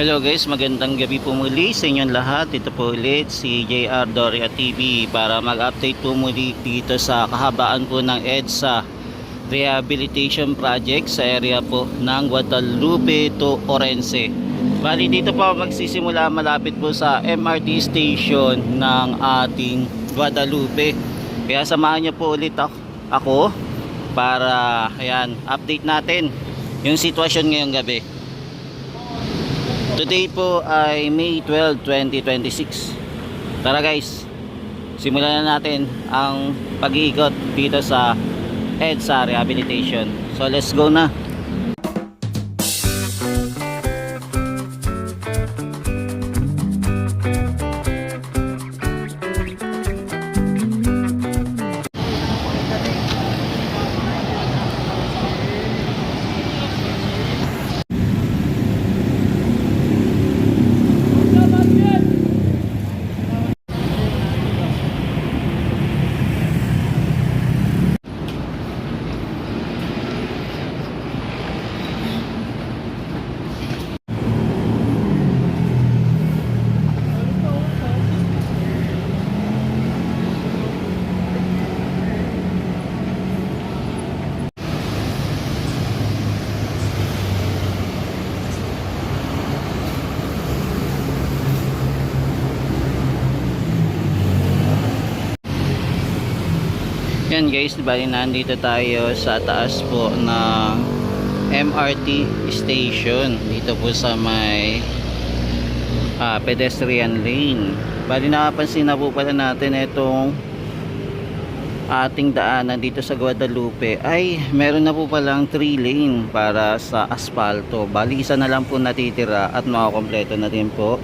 Hello guys, magandang gabi po muli sa inyong lahat. Ito po ulit si JR Doria TV para mag-update po muli dito sa kahabaan po ng EDSA Rehabilitation Project sa area po ng Guadalupe to Orense. Bali dito po magsisimula malapit po sa MRT station ng ating Guadalupe. Kaya samahan niyo po ulit ako para ayan, update natin yung sitwasyon ngayong gabi. Today po ay May 12, 2026. Tara guys, simulan na natin ang pag-iikot dito sa EDSA Rehabilitation. So let's go na. Yan guys, bali nandito tayo sa taas po ng MRT station dito po sa may pedestrian lane. Bali nakapansin na po pala natin itong ating daanan dito sa Guadalupe ay meron na po palang 3 lane para sa asfalto. Bali isa na lang po natitira at makakompleto na din po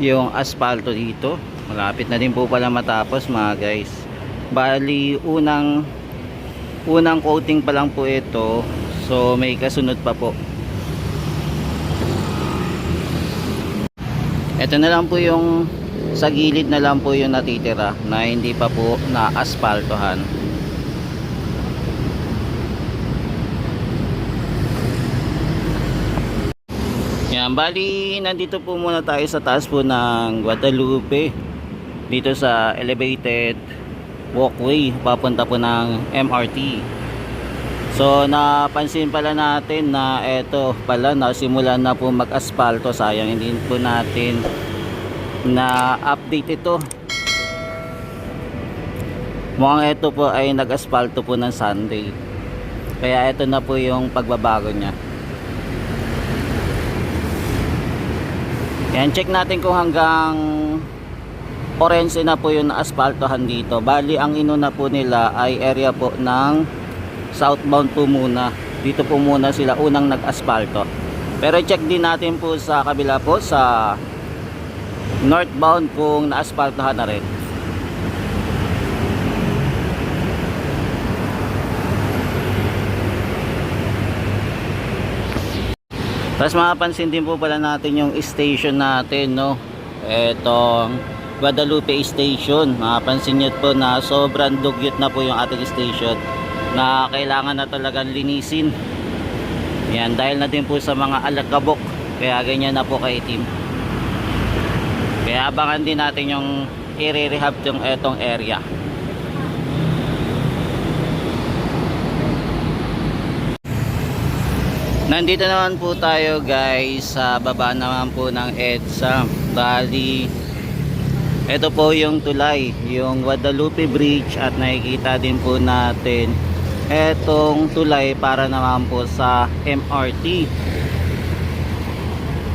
yung asfalto dito. Malapit na din po pala matapos mga guys. Bali unang coating pa lang po ito, so may kasunod pa po. Ito na lang po yung sa gilid na lang po yung natitira na hindi pa po na aspaltohan. Yan, bali nandito po muna tayo sa taas po ng Guadalupe dito sa elevated walkway papunta po ng MRT. So napansin pala natin na eto pala nasimulan na po mag-aspalto. Sayang hindi po natin na update ito. Mukhang ito po ay nag-aspalto po ng Sunday, kaya ito na po yung pagbabago nya. Yan, check natin kung hanggang Orense na po yung aspaltohan dito. Bali ang inuna po nila ay area po ng southbound po muna. Dito po muna sila unang nag-aspalto. Pero check din natin po sa kabila po sa northbound kung na-aspaltohan na rin. Tapos mapapansin din po pala natin yung station natin, no? Etong Guadalupe Station. Mapapansin nyo po na sobrang dugyot na po yung ating station na kailangan na talagang linisin. Yan, dahil na din po sa mga alakabok, kaya ganyan na po kaitim. Kaya abangan din natin yung i-rehab yung etong area. Nandito naman po tayo guys sa baba naman po ng EDSA. Bali ito po yung tulay, yung Guadalupe Bridge, at nakikita din po natin etong tulay para naman po sa MRT.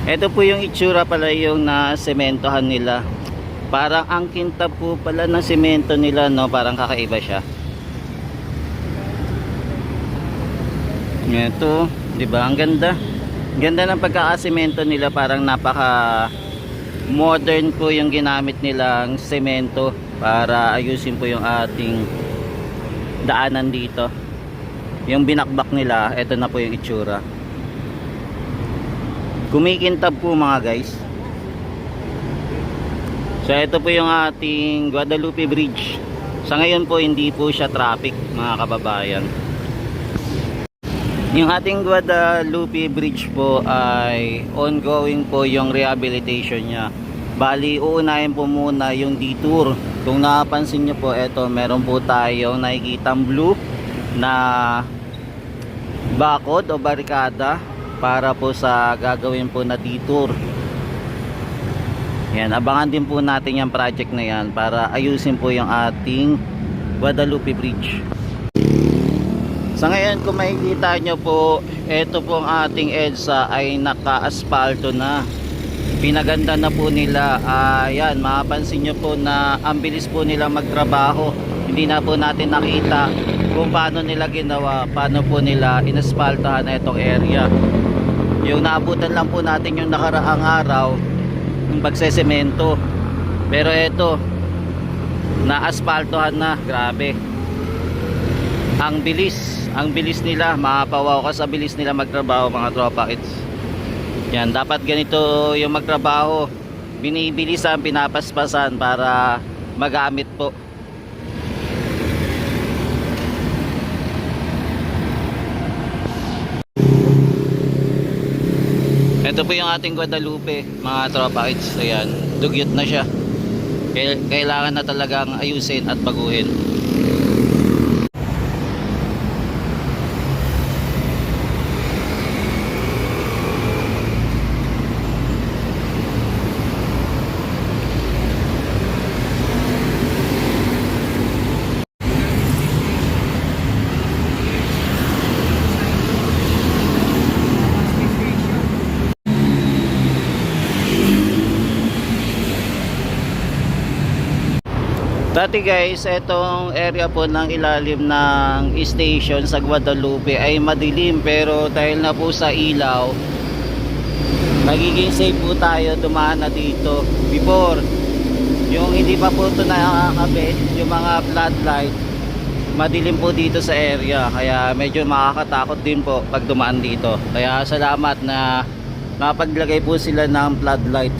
Ito po yung itsura pala yung na sementohan nila. Parang ang kintab po pala ng semento nila, no? Parang kakaiba siya. Ito, di ba? Ang ganda. Ganda ng pagkakasemento nila, parang napaka modern po yung ginamit nilang semento para ayusin po yung ating daanan dito. Yung binakbak nila, ito na po yung itsura. Kumikintab po mga guys. So ito po yung ating Guadalupe Bridge. Sa ngayon po hindi po siya traffic mga kababayan. Yung ating Guadalupe Bridge po ay ongoing po yung rehabilitation niya. Bali, uunahin po muna yung detour. Kung napansin nyo po, eto, meron po tayong nakikitang blue na bakod o barikada para po sa gagawin po na detour. Yan, abangan din po natin yung project na yan para ayusin po yung ating Guadalupe Bridge. Sa ngayon, kung makikita nyo po, ito pong ating EDSA ay naka-asfalto na. Pinaganda na po nila. Ayan, mapapansin nyo po na ang bilis po nila magtrabaho. Hindi na po natin nakita kung paano nila ginawa, paano po nila inaspaltahan na itong area. Yung naabutan lang po natin yung nakaraang araw, yung pagsesemento. Pero ito, na-asfaltohan na. Grabe. Ang bilis nila, mapapawaw ka sa bilis nila magtrabaho, mga tropa kids. Yan, dapat ganito yung magtrabaho, binibilisan, pinapaspasan para magamit po. Ito po yung ating Guadalupe, mga tropa kids. Ayan, dugyot na siya. Kailangan na talagang ayusin at baguhin. Dati guys, itong area po ng ilalim ng station sa Guadalupe ay madilim, pero dahil na po sa ilaw, magiging safe po tayo dumaan na dito. Before, yung hindi pa po ito nakakabit, yung mga floodlight, madilim po dito sa area, kaya medyo makakatakot din po pag dumaan dito. Kaya salamat na napaglagay po sila ng floodlight.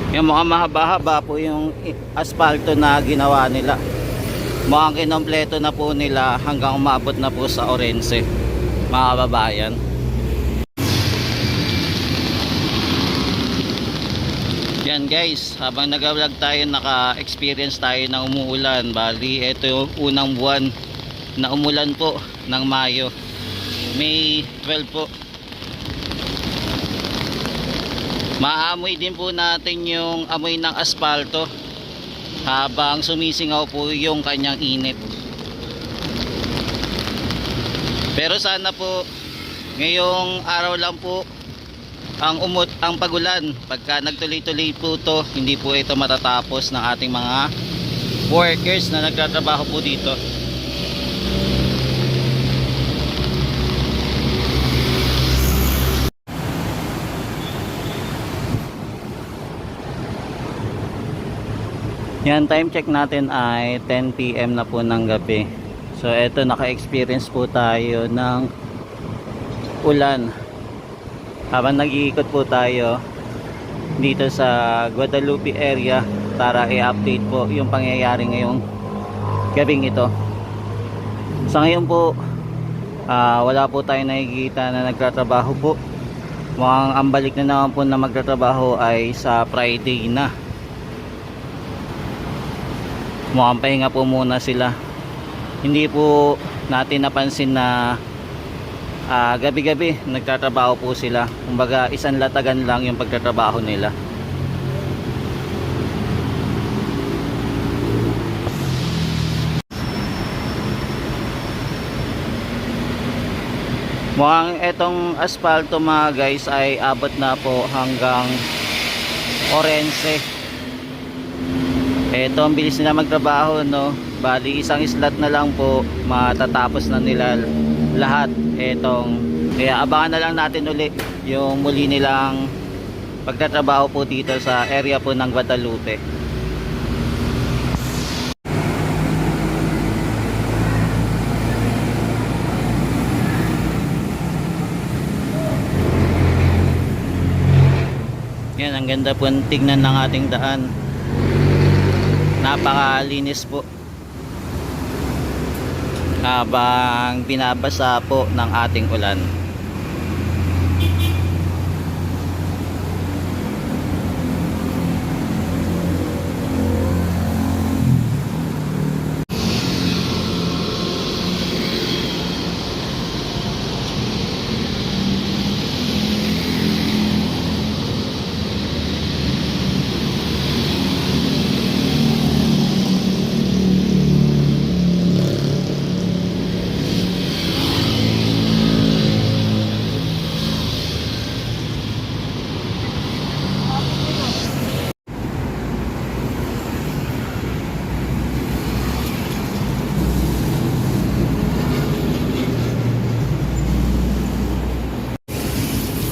Yung mga mahaba-haba po yung asfalto na ginawa nila. Mukhang kinompleto na po nila hanggang umabot na po sa Orense, mga kababayan. Yan guys, habang nag-vlog tayo, naka-experience tayo ng umuulan. Bali, ito yung unang buwan na umulan po ng Mayo, May 12 po. Maamoy din po natin yung amoy ng asfalto habang sumisingaw po yung kanyang init. Pero sana po ngayong araw lang po ang pagulan. Pagka nagtuloy-tuloy po to, hindi po ito matatapos ng ating mga workers na nagtatrabaho po dito. Yan, time check natin ay 10 PM na po ng gabi. So eto, naka-experience po tayo ng ulan habang nag-iikot po tayo dito sa Guadalupe area para i-update po yung pangyayari ngayong gabing ito. Sa ngayon po, wala po tayo nakikita na nagtatrabaho po. Mukhang ang balik na naman po na magtatrabaho ay sa Friday na. Mukhang pahinga po muna sila. Hindi po natin napansin na gabi-gabi nagtatrabaho po sila. Kumbaga isang latagan lang yung pagtatrabaho nila. Mukhang etong asfalto mga guys ay abot na po hanggang Orense. Eto, ang bilis nila magtrabaho, no? Bali, isang slot na lang po, matatapos na nila lahat. Kaya abangan na lang natin uli yung muli nilang pagtatrabaho po dito sa area po ng Guadalupe. Yan, ang ganda po tignan ng ating daan. Napakalinis po. habang binabasa po ng ating ulan.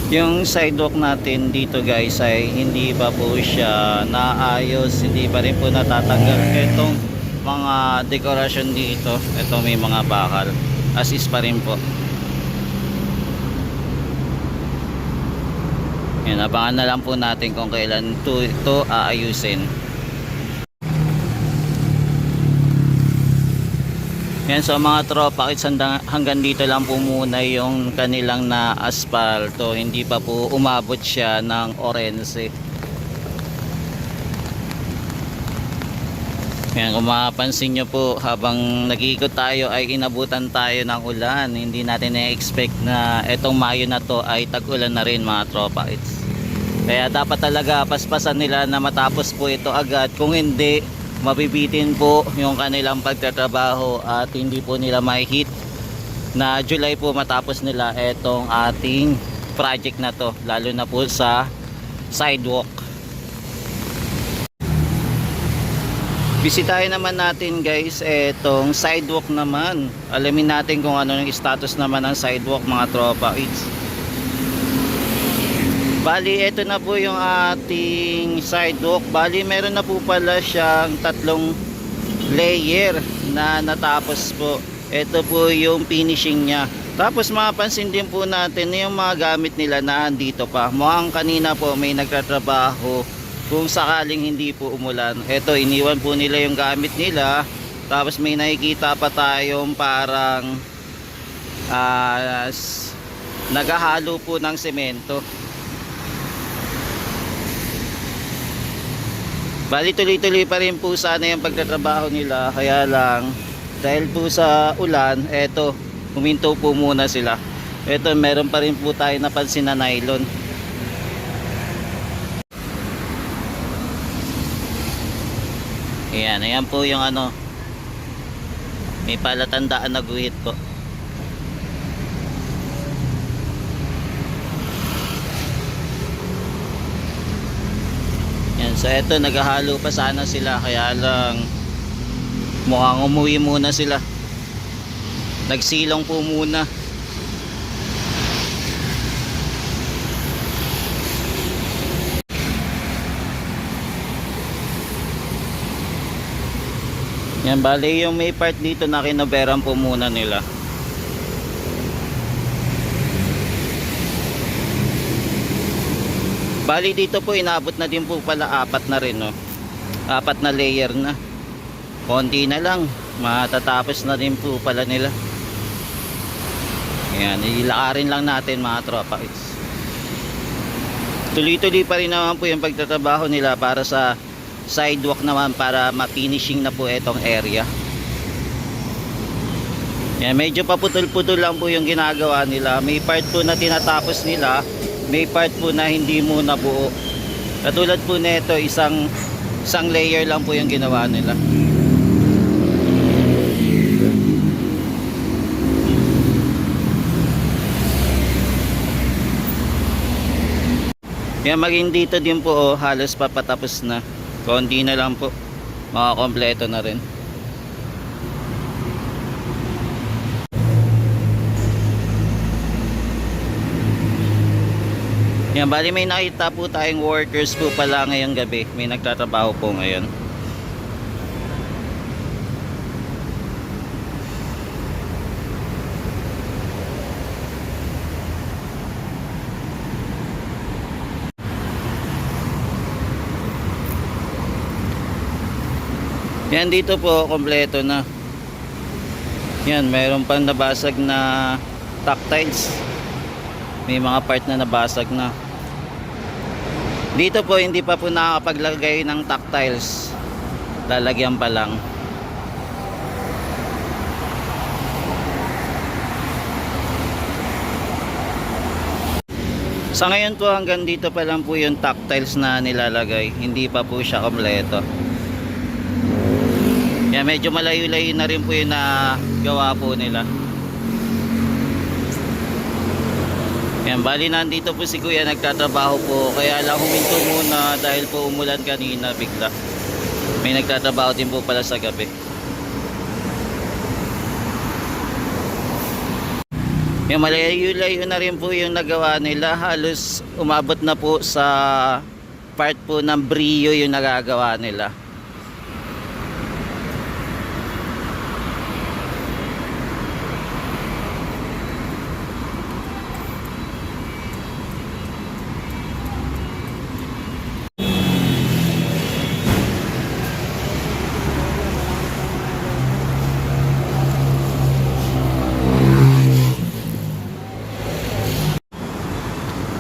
Yung sidewalk natin dito guys ay hindi pa po siya naayos, hindi pa rin po natatanggal itong mga dekorasyon dito. Ito may mga bakal, as is pa rin po. Yan, abangan na lang po natin kung kailan ito aayusin. Yan, so mga tropa, hanggang dito lang po muna yung kanilang na asfalto, hindi pa po umabot siya ng orense. Yan, kung mapapansin nyo po, habang nag-iikot tayo ay inabutan tayo ng ulan. Hindi natin na-expect na etong Mayo na to ay tag-ulan na rin mga tropa. Kaya dapat talaga paspasan nila na matapos po ito agad, kung hindi mabibitin po yung kanilang pagtatrabaho at hindi po nila ma-hit na July po matapos nila etong ating project na to, lalo na po sa sidewalk. Bisitahin naman natin guys etong sidewalk naman, alamin natin kung ano yung status naman ng sidewalk mga tropa. Bali, ito na po yung ating sidewalk. Bali, meron na po pala siyang 3 layer na natapos po. Ito po yung finishing niya. Tapos mapapansin din po natin yung mga gamit nila na andito pa. Mukhang kanina po may nagtatrabaho kung sakaling hindi po umulan. Ito, iniwan po nila yung gamit nila. Tapos may nakikita pa tayong parang naghahalo po ng semento. Bali, tuloy-tuloy pa rin po sana yung pagtatrabaho nila, kaya lang dahil po sa ulan, eto, huminto po muna sila. Eto, meron pa rin po tayo napansin na nylon. Ayan po yung ano, may palatandaan na guhit po. So eto, naghahalo pa sana sila, kaya lang mukhang umuwi muna sila, nagsilong po muna. Yan, bali yung may part dito na kinoberan po muna nila. Bali dito po inabot na din po pala 4 na rin, no? 4 na layer na. Konti na lang, matatapos na din po pala nila. Ayan, ilakarin lang natin mga tropa. Tuloy-tuloy pa rin naman po yung pagtatrabaho nila para sa sidewalk naman, para ma-finishing na po itong area. Ayan, medyo paputol-putol lang po yung ginagawa nila. May part po na tinatapos nila, may part po na hindi muna buo. Katulad po nito, isang layer lang po yung ginawa nila. Yan, maging dito din po, halos papatapos na. Konti na lang po, makakompleto na rin. Yan, bali may nakita po tayong workers po pala ngayong gabi. May nagtatrabaho po ngayon. Yan, dito po kompleto na. Yan, mayroon pang nabasag na tactiles. May mga part na nabasag na. Dito po hindi pa po nakakapaglagay ng tactiles. Lalagyan pa lang. Sa ngayon po hanggang dito pa lang po yung tactiles na nilalagay. Hindi pa po siya kompleto. Yan, medyo malayo-layo na rin po yung nagawa po nila. Yan, bali nandito po si Kuya nagtatrabaho po. Kaya lang huminto muna dahil po umulan kanina bigla. May nagtatrabaho din po pala sa gabi. Yung malayo-layo na rin po yung nagawa nila. Halos umabot na po sa part po ng Brio yung nagagawa nila.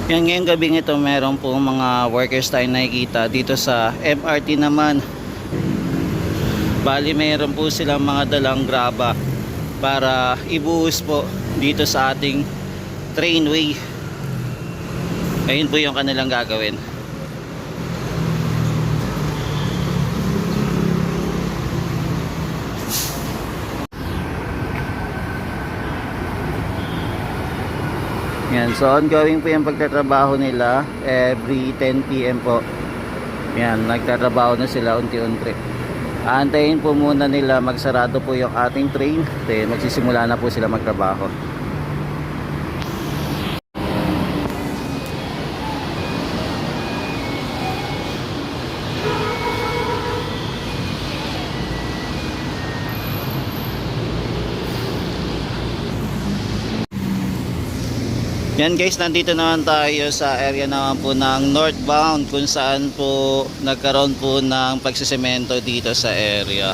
Yan, ngayong gabi ito meron po mga workers tayo nakikita dito sa MRT naman. Bali meron po silang mga dalang graba para ibuhos po dito sa ating trainway. Ayun po yung kanilang gagawin. Yan, so ongoing po yung pagtatrabaho nila every 10 PM po. Yan, nagtatrabaho na sila unti-unti. Aantayin po muna nila magsarado po yung ating train. Then magsisimula na po sila magtrabaho. Yan guys, nandito naman tayo sa area naman po ng northbound kung saan po nagkaroon po ng pagsisemento dito sa area.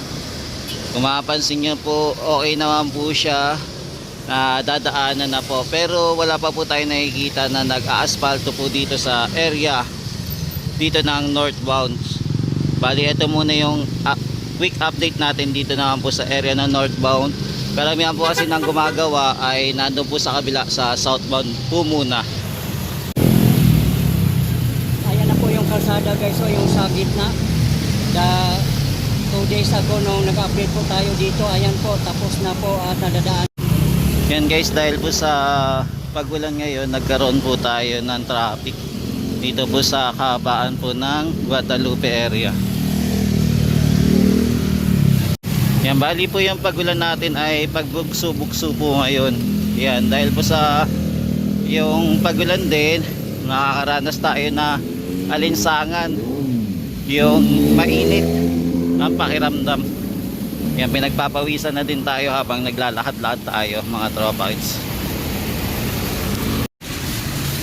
Kung mapapansin nyo po, okay naman po siya, dadaanan na po. Pero wala pa po tayo nakikita na nag-aasfalto po dito sa area dito ng northbound. Bali, ito muna yung quick update natin dito naman po sa area ng northbound. Karamihan po kasi nang gumagawa ay nandun po sa kabila sa southbound po muna. Ayan na po yung kalsada guys, so yung sa gitna. 2 days ago nung nag-update po tayo dito, ayan po, tapos na po at nadadaan. Yan guys, dahil po sa pagulan ngayon, nagkaroon po tayo ng traffic dito po sa kahabaan po ng Guadalupe area. Yan, bali po yung pagulan natin ay pagbugso-bugso po ngayon. Yan, dahil po sa yung pagulan din, nakakaranas tayo na alinsangan, yung mainit ang pakiramdam. Yan, pinagpapawisan na din tayo habang naglalakad-lakad tayo mga tropites.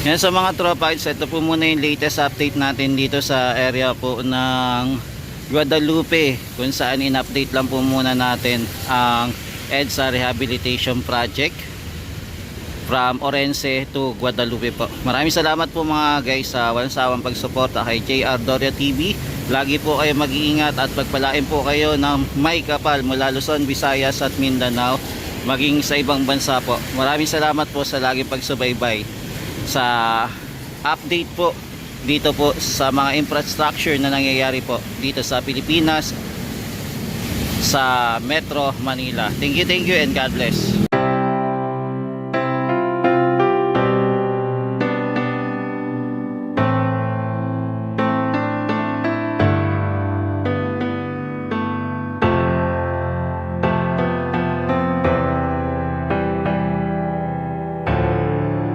Yan, sa mga tropites, ito po muna yung latest update natin dito sa area po ng Guadalupe, kung saan in-update lang po muna natin ang EDSA Rehabilitation Project from Orense to Guadalupe po. Maraming salamat po mga guys sa walang sawang pagsuporta kay JR Doria TV. Lagi po kayo mag-iingat at pagpalain po kayo ng may kapal mula Luzon, Visayas at Mindanao, maging sa ibang bansa po. Maraming salamat po sa laging pagsubaybay sa update po dito po sa mga infrastructure na nangyayari po dito sa Pilipinas, sa Metro Manila. Thank you and God bless.